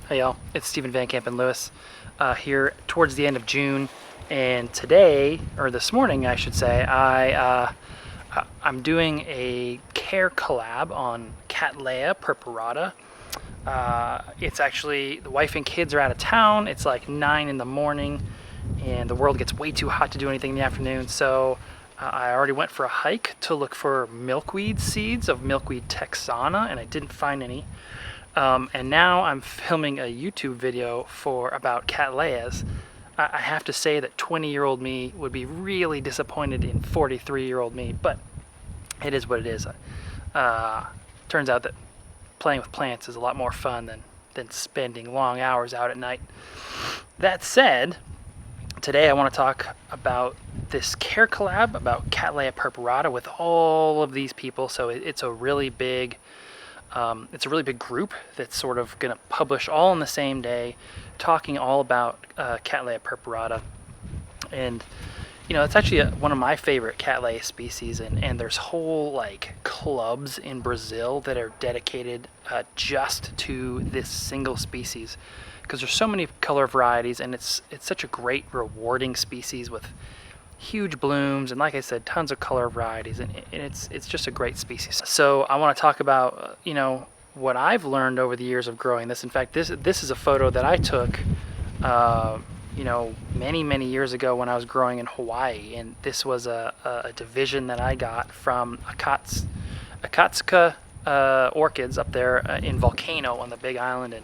Hey y'all, it's Stephen Van Kampen-Lewis here towards the end of June, and today, or this morning I should say, I'm doing a CareCollab on Cattleya purpurata. It's actually, the wife and kids are out of town. It's like 9 in the morning and the world gets way too hot to do anything in the afternoon, so I already went for a hike to look for milkweed seeds of milkweed texana, and I didn't find any. And now I'm filming a YouTube video about Cattleyas. I have to say that 20-year-old me would be really disappointed in 43-year-old me, but it is what it is. Turns out that playing with plants is a lot more fun than spending long hours out at night. That said, today I want to talk about this CareCollab about Cattleya purpurata with all of these people. So it's a really big group that's sort of going to publish all on the same day, talking all about Cattleya purpurata. And you know, it's actually one of my favorite Cattleya species, and there's whole like clubs in Brazil that are dedicated just to this single species, because there's so many color varieties, and it's such a great rewarding species with huge blooms, and like I said, tons of color varieties, and it's just a great species. So I want to talk about you know, what I've learned over the years of growing this. In fact, this is a photo that I took you know, many years ago when I was growing in Hawaii, and this was a division that I got from Akatsuka Orchids up there in Volcano on the Big Island,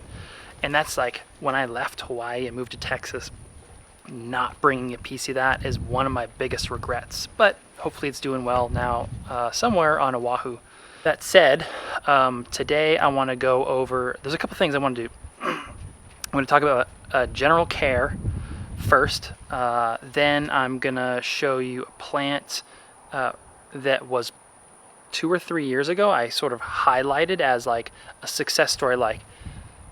and that's like when I left Hawaii and moved to Texas. Not bringing a piece of that is one of my biggest regrets, but hopefully it's doing well now somewhere on Oahu. That said, today I want to go over, there's a couple things I want to do. I'm going to talk about general care first, then I'm going to show you a plant that was 2 or 3 years ago I sort of highlighted as like a success story, like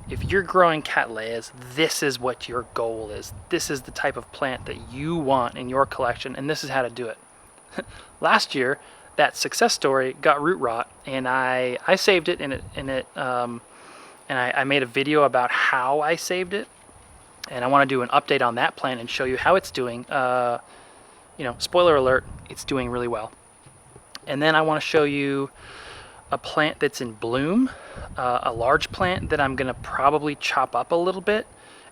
if you're growing Cattleyas, this is what your goal is. This is the type of plant that you want in your collection, and this is how to do it. Last year, that success story got root rot, and I saved it, and I made a video about how I saved it, and I want to do an update on that plant and show you how it's doing. You know, spoiler alert, it's doing really well. And then I want to show you a plant that's in bloom, a large plant that I'm going to probably chop up a little bit,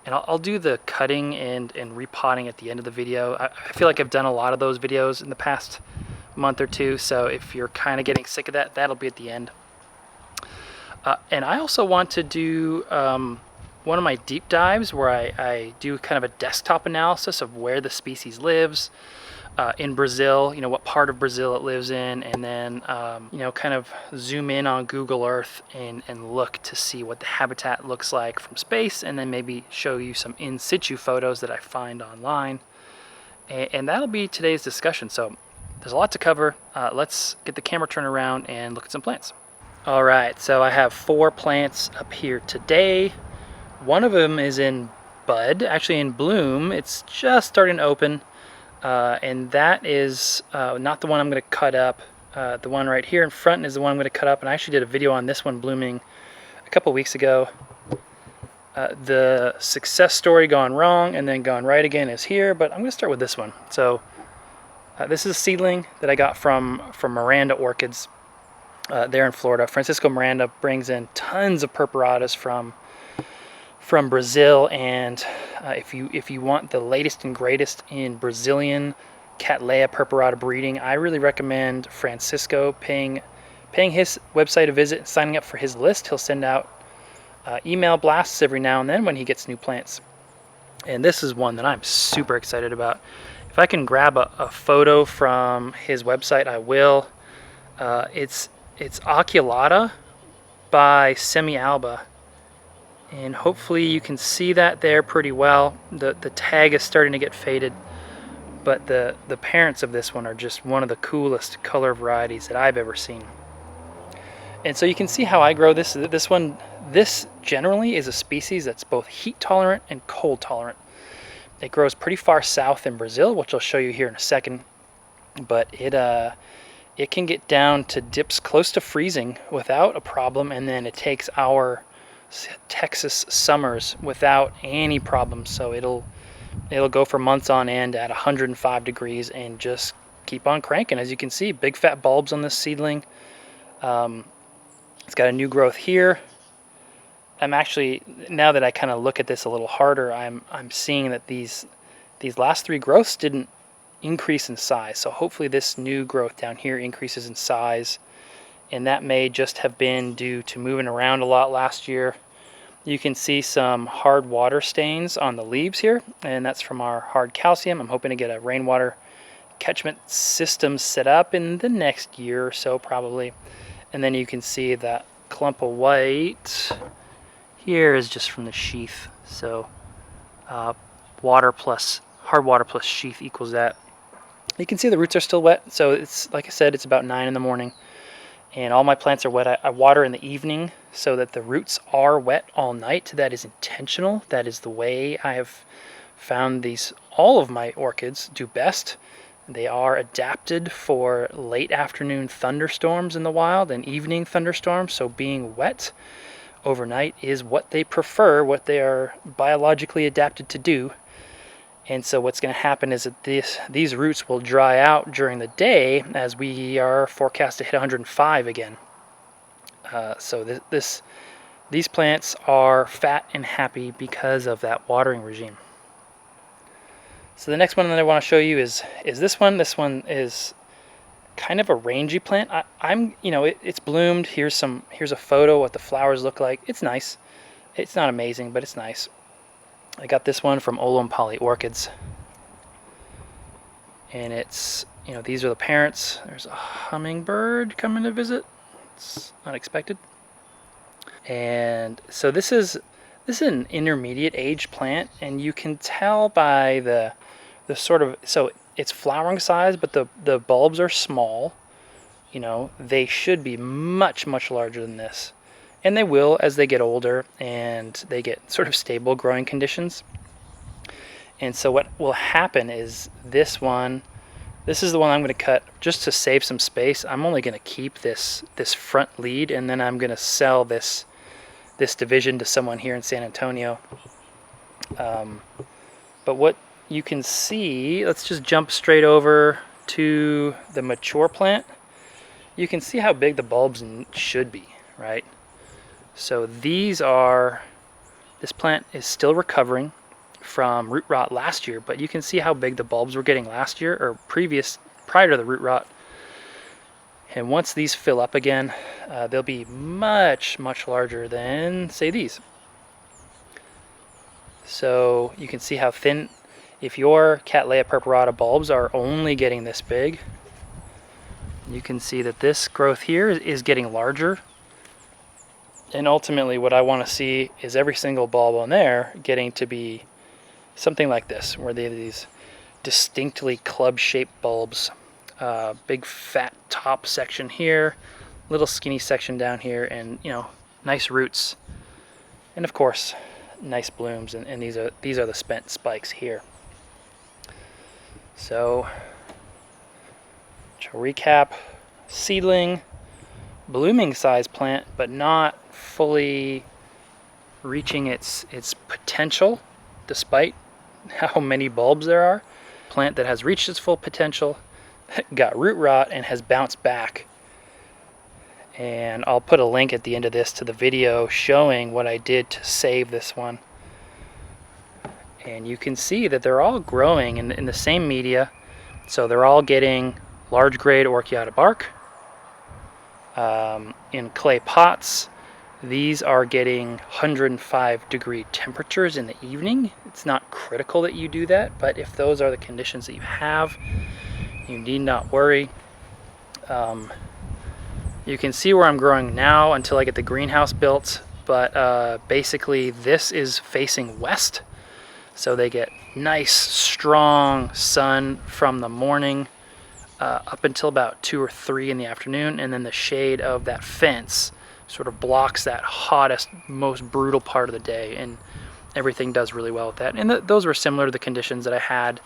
and I'll do the cutting and repotting at the end of the video. I feel like I've done a lot of those videos in the past month or two, so if you're kind of getting sick of that, that'll be at the end. And I also want to do one of my deep dives where I do kind of a desktop analysis of where the species lives in Brazil, you know, what part of Brazil it lives in, and then you know, kind of zoom in on Google Earth and look to see what the habitat looks like from space, and then maybe show you some in-situ photos that I find online. And that'll be today's discussion. So there's a lot to cover. Let's get the camera turned around and look at some plants. All right, so I have 4 plants up here today. One of them is in bud, actually in bloom. It's just starting to open. And that is not the one I'm going to cut up. The one right here in front is the one I'm going to cut up, and I actually did a video on this one blooming a couple weeks ago. The success story gone wrong and then gone right again is here, but I'm going to start with this one. So this is a seedling that I got from MaryG Orchids there in Florida. Francisco Miranda brings in tons of purpuratas from Brazil, and if you want the latest and greatest in Brazilian Cattleya purpurata breeding, I really recommend Francisco paying his website a visit and signing up for his list. He'll send out email blasts every now and then when he gets new plants, and this is one that I'm super excited about. If I can grab a photo from his website, I will. It's Oculata by Semi-Alba. And hopefully you can see that there pretty well. The tag is starting to get faded, but the parents of this one are just one of the coolest color varieties that I've ever seen. And so you can see how I grow this. This generally is a species that's both heat tolerant and cold tolerant. It grows pretty far south in Brazil, which I'll show you here in a second, but it can get down to dips close to freezing without a problem, and then it takes our Texas summers without any problems. So it'll go for months on end at 105 degrees and just keep on cranking. As you can see, big fat bulbs on this seedling. It's got a new growth here. I'm actually, now that I kind of look at this a little harder, I'm seeing that these last 3 growths didn't increase in size. So hopefully this new growth down here increases in size, and that may just have been due to moving around a lot last year. You can see some hard water stains on the leaves here, and that's from our hard calcium. I'm hoping to get a rainwater catchment system set up in the next year or so probably. And then you can see that clump of white here is just from the sheath. So water plus hard water plus sheath equals that. You can see the roots are still wet. So it's, like I said, it's about 9 in the morning. And all my plants are wet. I water in the evening so that the roots are wet all night. That is intentional. That is the way I have found all of my orchids do best. They are adapted for late afternoon thunderstorms in the wild and evening thunderstorms. So being wet overnight is what they prefer, what they are biologically adapted to do. And so what's going to happen is that these roots will dry out during the day as we are forecast to hit 105 again. So these plants are fat and happy because of that watering regime. So the next one that I want to show you is this one. This one is kind of a rangy plant. It's bloomed. Here's a photo what the flowers look like. It's nice. It's not amazing, but it's nice. I got this one from MaryG Orchids, and it's, these are the parents. There's a hummingbird coming to visit. It's unexpected. And so this is an intermediate age plant, and you can tell by the sort of, so it's flowering size, but the bulbs are small. They should be much, much larger than this. And they will as they get older and they get sort of stable growing conditions. And so what will happen is this is the one I'm going to cut just to save some space. I'm only going to keep this front lead, and then I'm going to sell this division to someone here in San Antonio. But what you can see, let's just jump straight over to the mature plant. You can see how big the bulbs should be, right? So this plant is still recovering from root rot last year, but you can see how big the bulbs were getting last year or prior to the root rot. And once these fill up again, they'll be much, much larger than, say, these. So you can see how thin, if your Cattleya purpurata bulbs are only getting this big, you can see that this growth here is getting larger. And ultimately what I want to see is every single bulb on there getting to be something like this, where they have these distinctly club-shaped bulbs. Big fat top section here, little skinny section down here, and nice roots. And of course, nice blooms, and these are the spent spikes here. So, to recap, seedling, blooming size plant, but not fully reaching its potential despite how many bulbs there are. Plant that has reached its full potential, got root rot, and has bounced back. And I'll put a link at the end of this to the video showing what I did to save this one. And you can see that they're all growing in the same media. So they're all getting large grade orchiata bark. In clay pots, these are getting 105 degree temperatures in the evening. It's not critical that you do that, but if those are the conditions that you have, you need not worry. You can see where I'm growing now until I get the greenhouse built, but basically this is facing west, so they get nice strong sun from the morning up until about 2 or 3 in the afternoon, and then the shade of that fence sort of blocks that hottest, most brutal part of the day, and everything does really well with that. And those were similar to the conditions that I had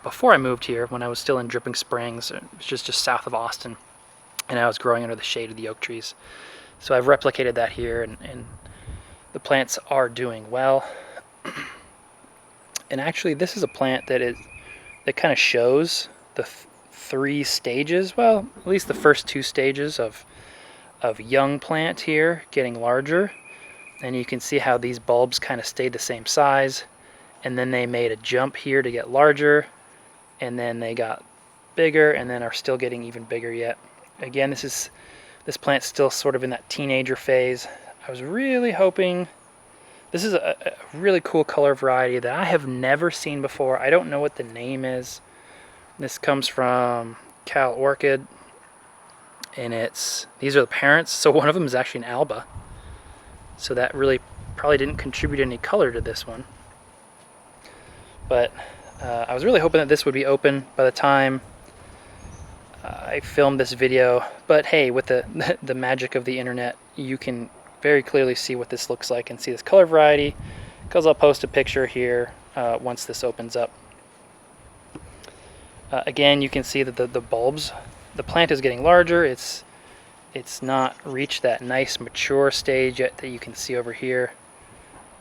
before I moved here, when I was still in Dripping Springs, which is just south of Austin, and I was growing under the shade of the oak trees. So I've replicated that here, and the plants are doing well. And actually, this is a plant that kind of shows the three stages. Well, at least the first two stages of young plant here getting larger. And you can see how these bulbs kind of stayed the same size, and then they made a jump here to get larger, and then they got bigger, and then are still getting even bigger yet. Again, this plant's still sort of in that teenager phase. I was really hoping. This is a really cool color variety that I have never seen before. I don't know what the name is. This comes from Cal Orchid, and these are the parents. So one of them is actually an alba. So that really probably didn't contribute any color to this one. But I was really hoping that this would be open by the time I filmed this video. But hey, with the magic of the internet, you can very clearly see what this looks like and see this color variety, because I'll post a picture here once this opens up. Again, you can see that the bulbs, the plant is getting larger. It's not reached that nice mature stage yet that you can see over here.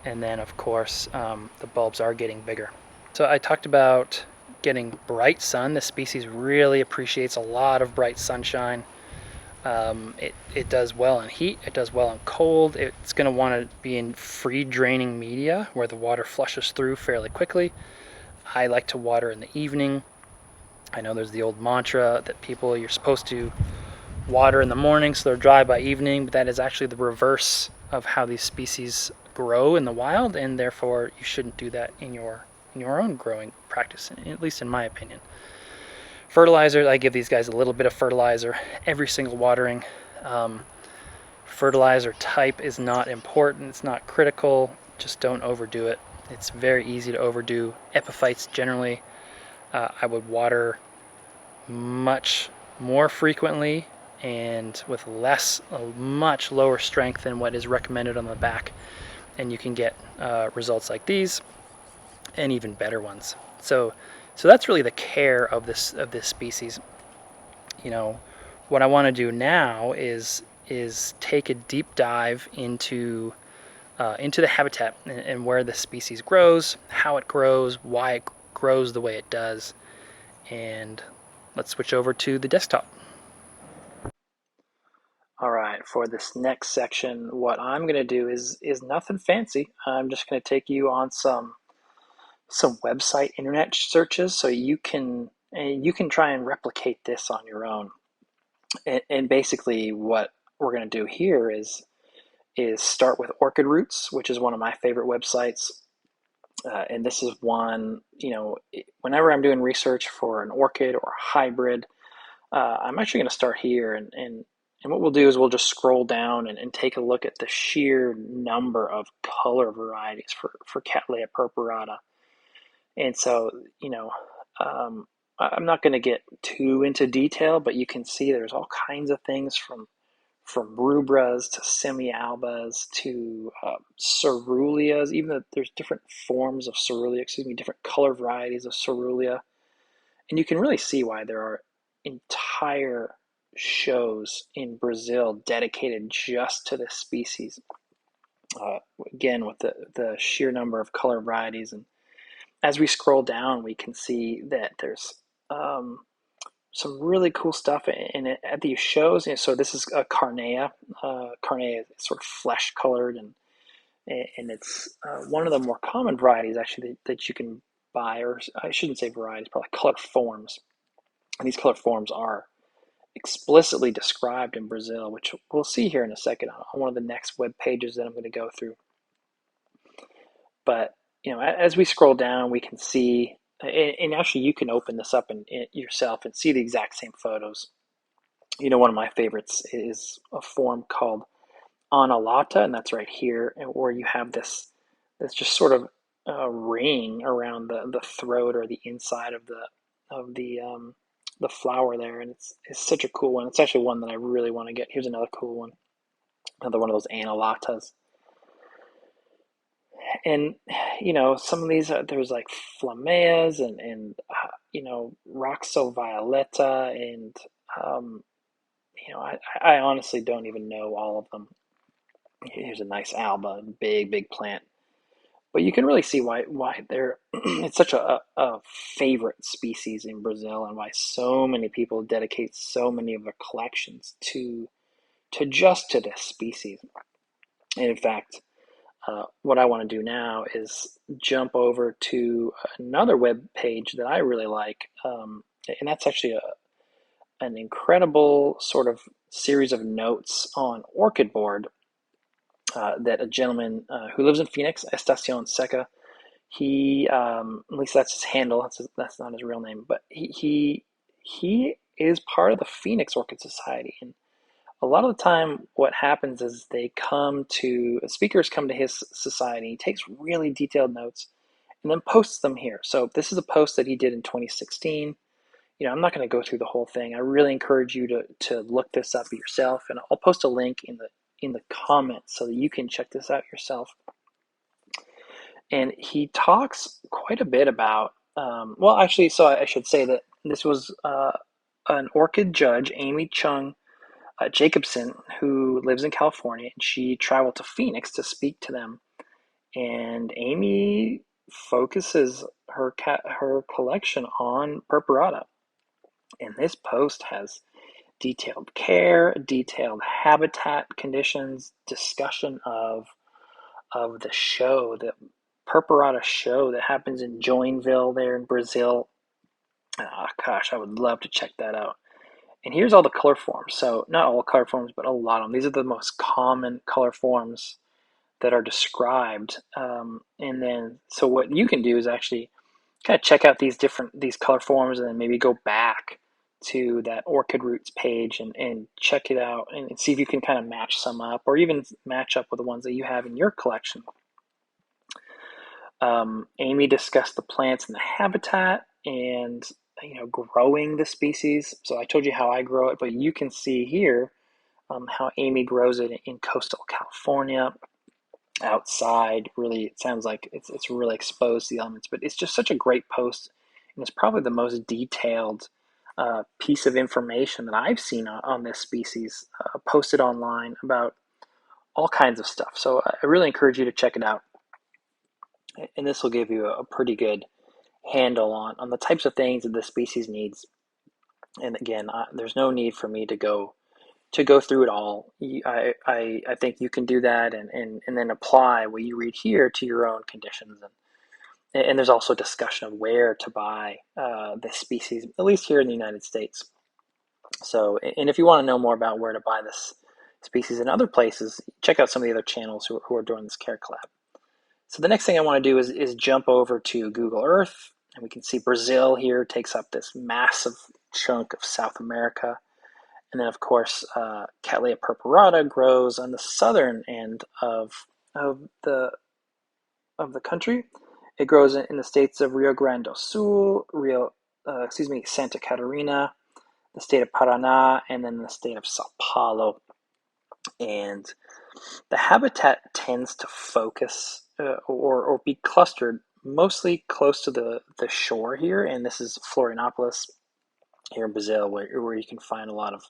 And then of course the bulbs are getting bigger. So I talked about getting bright sun. This species really appreciates a lot of bright sunshine. It does well in heat, it does well in cold. It's going to want to be in free draining media where the water flushes through fairly quickly. I like to water in the evening. I know there's the old mantra that you're supposed to water in the morning so they're dry by evening, but that is actually the reverse of how these species grow in the wild, and therefore you shouldn't do that in your own growing practice, at least in my opinion. Fertilizer, I give these guys a little bit of fertilizer every single watering. Fertilizer type is not important, it's not critical, just don't overdo it. It's very easy to overdo. Epiphytes generally, I would water much more frequently and with a much lower strength than what is recommended on the back, and you can get results like these and even better ones. So that's really the care of this species. You know, what I want to do now is take a deep dive into the habitat and where the species grows, how it grows, why it grows the way it does. And let's switch over to the desktop. All right, for this next section, what I'm going to do is nothing fancy. I'm just going to take you on some website internet searches so you can try and replicate this on your own. And basically what we're going to do here is start with Orchid Roots, which is one of my favorite websites. And this is one, whenever I'm doing research for an orchid or a hybrid, I'm actually going to start here. And what we'll do is we'll just scroll down and take a look at the sheer number of color varieties for Cattleya purpurata. And so, I'm not going to get too into detail, but you can see there's all kinds of things from rubras to semi-albas to ceruleas. Even though there's different forms of cerulean, different color varieties of cerulean. And you can really see why there are entire shows in Brazil dedicated just to this species. Again, with the sheer number of color varieties. And as we scroll down, we can see that there's some really cool stuff in it at these shows. So this is a Carnea. Carnea is sort of flesh colored, and it's one of the more common varieties actually that you can buy, or I shouldn't say varieties, probably color forms. And these color forms are explicitly described in Brazil, which we'll see here in a second on one of the next web pages that I'm going to go through. But as we scroll down, we can see, and actually you can open this up yourself and see the exact same photos. One of my favorites is a form called Analata, and that's right here, where you have this just sort of ring around the throat or the inside of the flower there, and it's such a cool one. It's actually one that I really want to get. Here's another cool one, another one of those Analatas. And some of these there's like flameas and Roxo Violeta, and I honestly don't even know all of them. Here's a nice alba, big plant. But you can really see why they're it's such a favorite species in Brazil, and why so many people dedicate so many of their collections to this species. And in fact, what I want to do now is jump over to another web page that I really like, and that's actually an incredible sort of series of notes on Orchid Board that a gentleman who lives in Phoenix, Estacion Seca, he at least that's his handle. That's not his real name, but he is part of the Phoenix Orchid Society, and a lot of the time what happens is speakers come to his society. He takes really detailed notes and then posts them here. So this is a post that he did in 2016. I'm not going to go through the whole thing. I really encourage you to look this up yourself, and I'll post a link in the comments so that you can check this out yourself. And he talks quite a bit about, well, actually, so I should say that this was an orchid judge, Amy Chung Jacobson, who lives in California, and she traveled to Phoenix to speak to them. And Amy focuses her collection on purpurata. And this post has detailed care, detailed habitat conditions, discussion of the show, the purpurata show that happens in Joinville there in Brazil. Oh, gosh, I would love to check that out. And here's all the color forms. So not all color forms, but a lot of them. These are the most common color forms that are described. And then, so what you can do is actually kind of check out these color forms, and then maybe go back to that Orchid Roots page and check it out and see if you can kind of match some up, or even match up with the ones that you have in your collection. Amy discussed the plants and the habitat, and growing the species. So I told you how I grow it, but you can see here how Amy grows it in coastal California, outside. Really, it sounds like it's really exposed to the elements, but it's just such a great post, and it's probably the most detailed piece of information that I've seen on this species posted online about all kinds of stuff. So I really encourage you to check it out, and this will give you a pretty good handle on the types of things that this species needs. And again, there's no need for me to go through it all. I think you can do that, and then apply what you read here to your own conditions. And there's also discussion of where to buy this species, at least here in the United States. So, and if you want to know more about where to buy this species in other places, check out some of the other channels who are doing this CareCollab. So the next thing I want to do is jump over to Google Earth, and we can see Brazil here takes up this massive chunk of South America. And then, of course, Cattleya purpurata grows on the southern end of the country. It grows in the states of Rio Grande do Sul, Santa Catarina, the state of Paraná, and then the state of Sao Paulo. And the habitat tends to focus or be clustered mostly close to the shore here. And this is Florianopolis here in Brazil, where you can find a lot of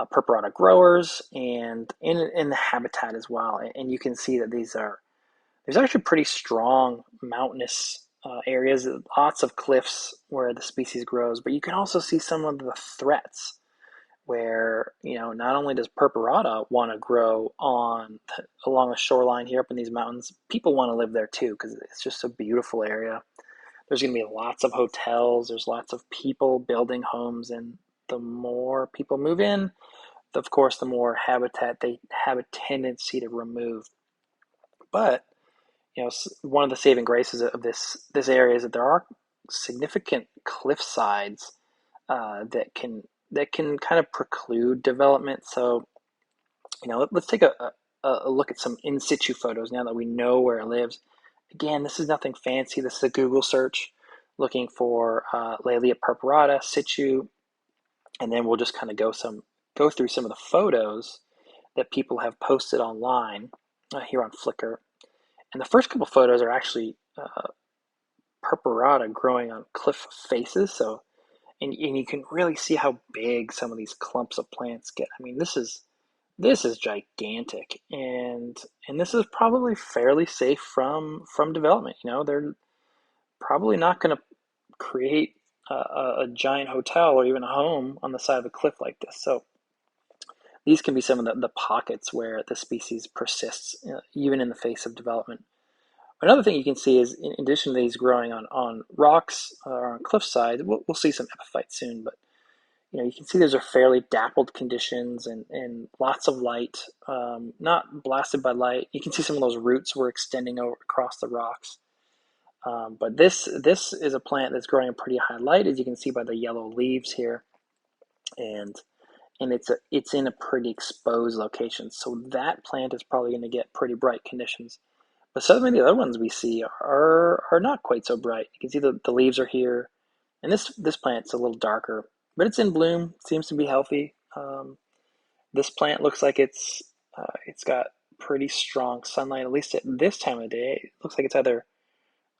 purpurata growers, and in the habitat as well. And you can see that there's actually pretty strong mountainous areas, lots of cliffs where the species grows, but you can also see some of the threats where, not only does purpurata want to grow along the shoreline here up in these mountains, people want to live there too, because it's just a beautiful area. There's going to be lots of hotels, there's lots of people building homes, and the more people move in, of course, the more habitat they have a tendency to remove. But one of the saving graces of this area is that there are significant cliff sides that can kind of preclude development. So, let's take a look at some in-situ photos now that we know where it lives. Again, this is nothing fancy. This is a Google search looking for Laelia purpurata situ, and then we'll just kind of go through some of the photos that people have posted online here on Flickr. And the first couple photos are actually purpurata growing on cliff faces. So, and you can really see how big some of these clumps of plants get. I mean, this is This is gigantic, and this is probably fairly safe from development. You know, they're probably not going to create a giant hotel or even a home on the side of a cliff like this. So these can be some of the pockets where the species persists, even in the face of development. Another thing you can see is, in addition to these growing on rocks or on cliffside, we'll see some epiphytes soon, but you can see those are fairly dappled conditions and lots of light, not blasted by light. You can see some of those roots were extending over across the rocks. But this is a plant that's growing in pretty high light, as you can see by the yellow leaves here, and it's in a pretty exposed location. So that plant is probably going to get pretty bright conditions. But some of the other ones we see are not quite so bright. You can see the leaves are here, and this plant's a little darker, but it's in bloom. Seems to be healthy. This plant looks like it's got pretty strong sunlight, at least at this time of day. It looks like it's either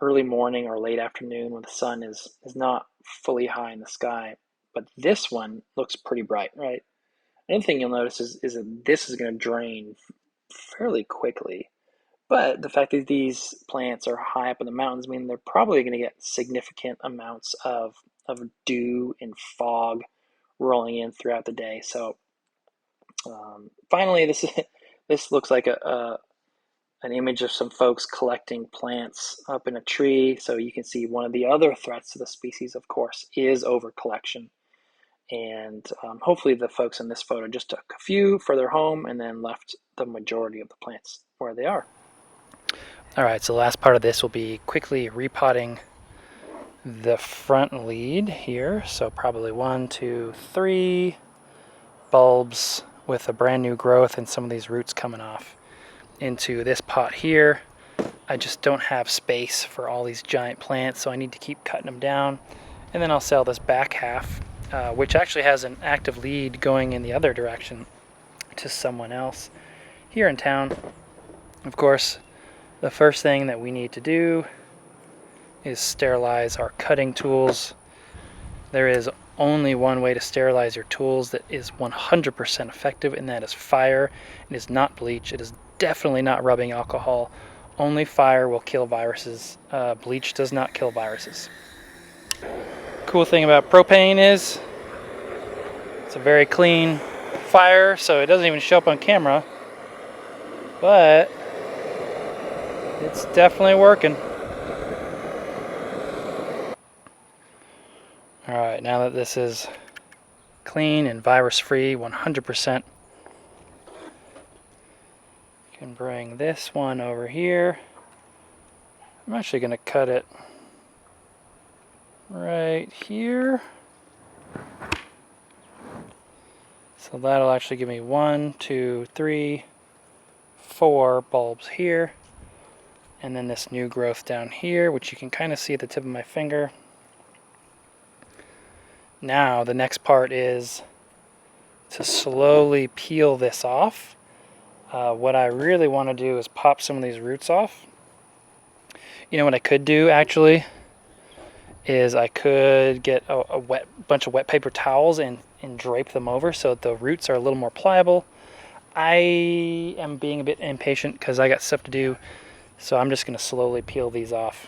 early morning or late afternoon when the sun is not fully high in the sky. But this one looks pretty bright, right? Another thing you'll notice is that this is going to drain fairly quickly. But the fact that these plants are high up in the mountains mean they're probably going to get significant amounts of dew and fog rolling in throughout the day. So finally, this looks like an image of some folks collecting plants up in a tree. So you can see one of the other threats to the species, of course, is over collection. And hopefully the folks in this photo just took a few for their home and then left the majority of the plants where they are. All right, so the last part of this will be quickly repotting the front lead here. So probably 1, 2, 3 bulbs with a brand new growth and some of these roots coming off into this pot here. I just don't have space for all these giant plants, so I need to keep cutting them down. And then I'll sell this back half, which actually has an active lead going in the other direction to someone else here in town. Of course, the first thing that we need to do is sterilize our cutting tools. There is only one way to sterilize your tools that is 100% effective, and that is fire. It is not bleach. It is definitely not rubbing alcohol. Only fire will kill viruses. Bleach does not kill viruses. Cool thing about propane is it's a very clean fire, so it doesn't even show up on camera, but it's definitely working. All right, now that this is clean and virus-free, 100%, you can bring this one over here. I'm actually going to cut it right here. So that'll actually give me 1, 2, 3, 4 bulbs here. And then this new growth down here, which you can kind of see at the tip of my finger. Now the next part is to slowly peel this off. What I really want to do is pop some of these roots off. You know what I could do actually is I could get a bunch of wet paper towels and drape them over so that the roots are a little more pliable. I am being a bit impatient because I got stuff to do, so I'm just going to slowly peel these off.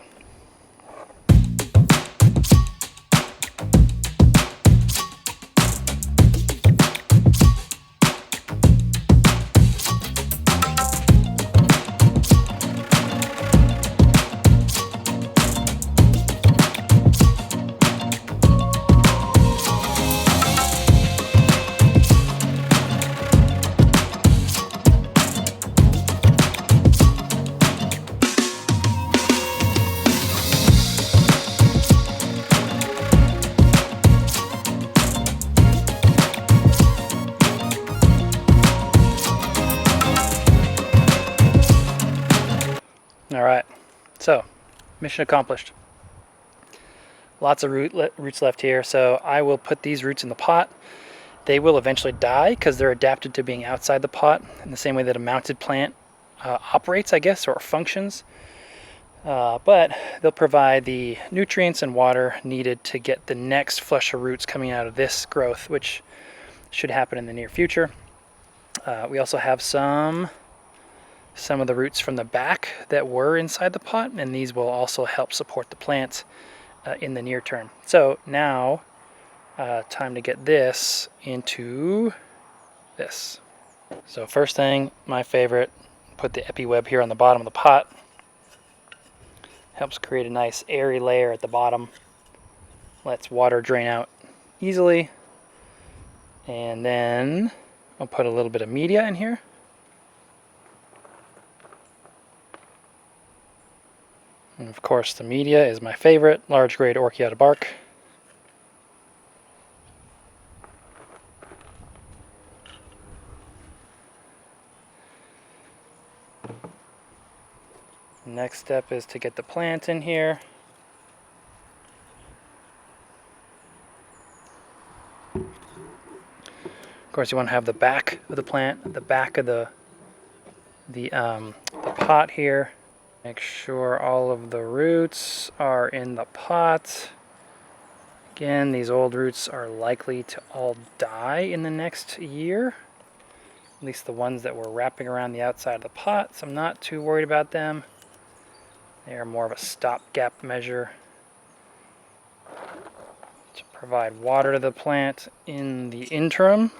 Alright, so mission accomplished. Lots of roots left here, so I will put these roots in the pot. They will eventually die because they're adapted to being outside the pot in the same way that a mounted plant operates, I guess, or functions. But they'll provide the nutrients and water needed to get the next flush of roots coming out of this growth, which should happen in the near future. We also have some of the roots from the back that were inside the pot, and these will also help support the plant in the near term. So now, time to get this into this. So first thing, my favorite, put the epi web here on the bottom of the pot. Helps create a nice airy layer at the bottom. Lets water drain out easily. And then I'll put a little bit of media in here. And of course the media is my favorite, large grade Orchid bark. Next step is to get the plant in here. Of course you want to have the back of the plant, the back of the pot here. Make sure all of the roots are in the pot. Again, these old roots are likely to all die in the next year. At least the ones that were wrapping around the outside of the pot, so I'm not too worried about them. They are more of a stopgap measure to provide water to the plant in the interim.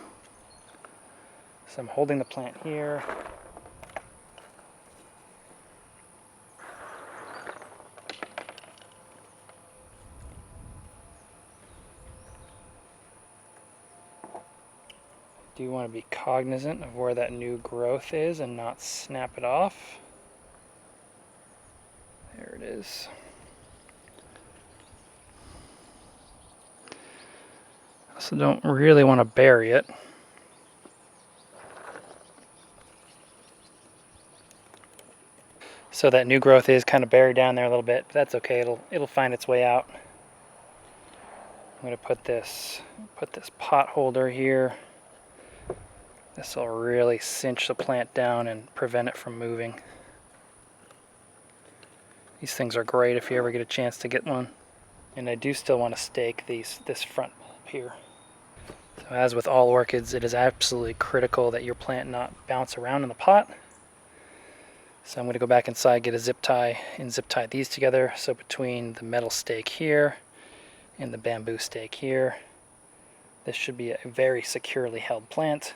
So I'm holding the plant here. Do want to be cognizant of where that new growth is and not snap it off. There it is. Also don't really want to bury it. So that new growth is kind of buried down there a little bit, but that's okay. It'll find its way out. I'm going to put this pot holder here. This will really cinch the plant down and prevent it from moving. These things are great if you ever get a chance to get one. And I do still want to stake this front bulb here. So as with all orchids, it is absolutely critical that your plant not bounce around in the pot. So I'm going to go back inside, get a zip tie, and zip tie these together. So between the metal stake here and the bamboo stake here, this should be a very securely held plant.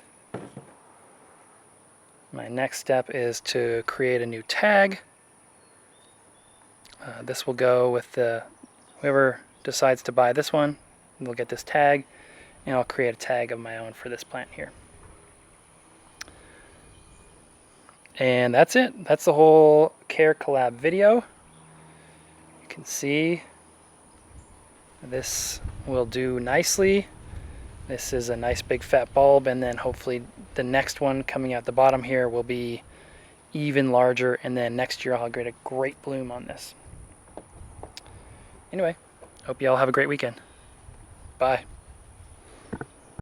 My next step is to create a new tag. This will go with whoever decides to buy this one. They'll get this tag, and I'll create a tag of my own for this plant here. And that's it. That's the whole CareCollab video. You can see this will do nicely. This is a nice big fat bulb, and then hopefully the next one coming out the bottom here will be even larger, and then next year I'll get a great bloom on this. Anyway, hope you all have a great weekend. Bye.